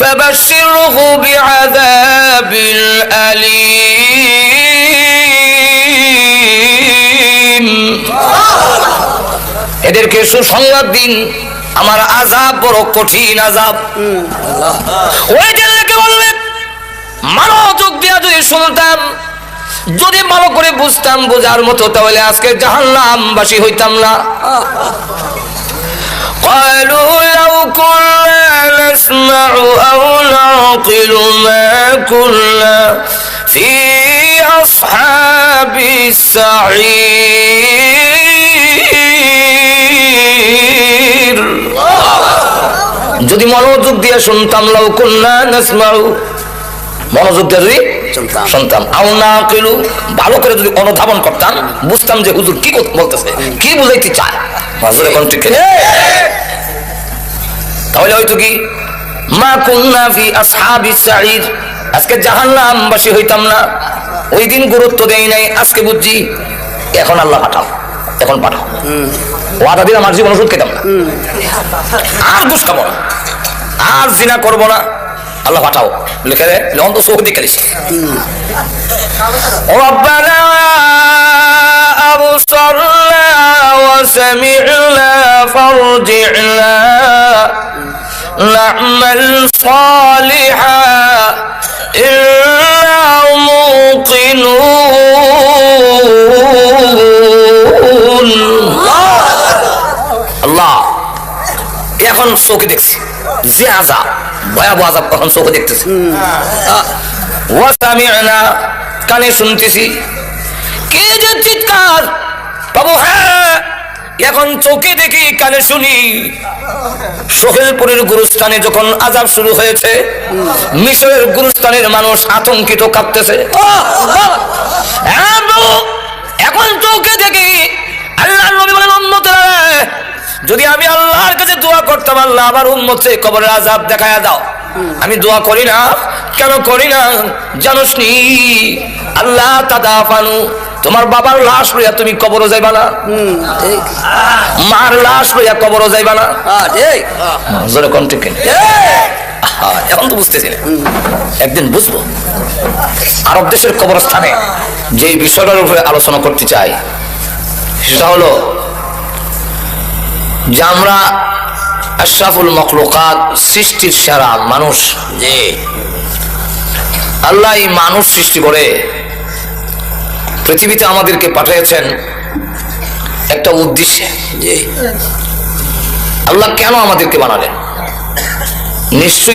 فبشره بعذاب أليم এদেরকে সুসংবাদ দিন আমার আযাব বড় কঠিন আযাব। ওই জেলেকে বললেন মনোযোগ দিয়া যদি শুনতাম, যদি ভালো করে বুঝতাম, বোঝার মতো, তাহলে আজকে জাহান্নামবাসী হইতাম না। قالوا لو كنا نسمع أو نعقل ما كنا في أصحاب السعير যদি মনোযোগ দিয়ে শুনতাম, লাউ কুন্না নাসমাউ, মনোযোগ দিয়ে যদি শুনতাম, আও নাকিলু, ভালো করে যদি অনুধাবন করতাম, বুঝতাম যে হুজুর কি বলতেছে, কি বুঝাইতে চায়, হুজুর এখন ঠিক তাহলে হয়তো কি মা কুন্না ফি আসহাবিস সাঈর, আজকে জাহান্নামবাসী হইতাম না। ওই দিন গুরুত্ব দেই নাই, আজকে বুঝছি। এখন আল্লাহ পাঠাও, এখন পাঠাও, ওয়াদা দিন আমার জীবন ওষুধ খেতাম না, আর দুষ খাবো না, আর জিনা করবো না, আল্লাহ পাঠাও। লিখে দে অন্ত চোখ দিয়ে খেলিস। রব্বানা আবসারনা ওয়া সামি'না ফারজি'না না'মাল সালিহান ইন্না মুকিনুন। আল্লাহ এখন চোখে দেখছি যে আযাব, ভয়াবহ আযাব, এখন চোখে দেখতেছি। ওয়া সামি'না, কানে শুনতেছি, কে যে চিৎকার বাবু, হ্যাঁ এখন চোখে দেখি, কানে শুনি। সোহেলপুরের গুরুস্থানে যখন আযাব শুরু হয়েছে, মিশরের গুরুস্থানের মানুষ আতঙ্কিত কাঁপতেছে। এখন চোখে দেখি। আল্লাহর নবী বলেন, উম্মতেরা, যদি আমি আল্লাহর কাছে দোয়া করতাম, আল্লাহ আমার উম্মতকে কবরের আযাব দেখায়া দাও, আমি দোয়া করি না। কেন করি না জানোস নি? আল্লাহ তাদাফানু, তোমার বাবার লাশ লইয়া তুমি কবরে যাইবা না, মার লাশ লইয়া কবরে যাইবা না। জোরে কোন ঠিক এখন তো বুঝতেছি না, একদিন বুঝবো। আরব দেশের কবরস্থানে যে বিষয়টার উপরে আলোচনা করতে চাই, সেটা হলো যে আমরা আশরাফুল মখলুকাত, সৃষ্টির সেরা মানুষ, যে আল্লাহ এই মানুষ সৃষ্টি করে পৃথিবীতে আমাদেরকে পাঠিয়েছেন একটা উদ্দেশ্যে। যে আল্লাহ কেন আমাদেরকে বানালেন, নিশ্চয়ই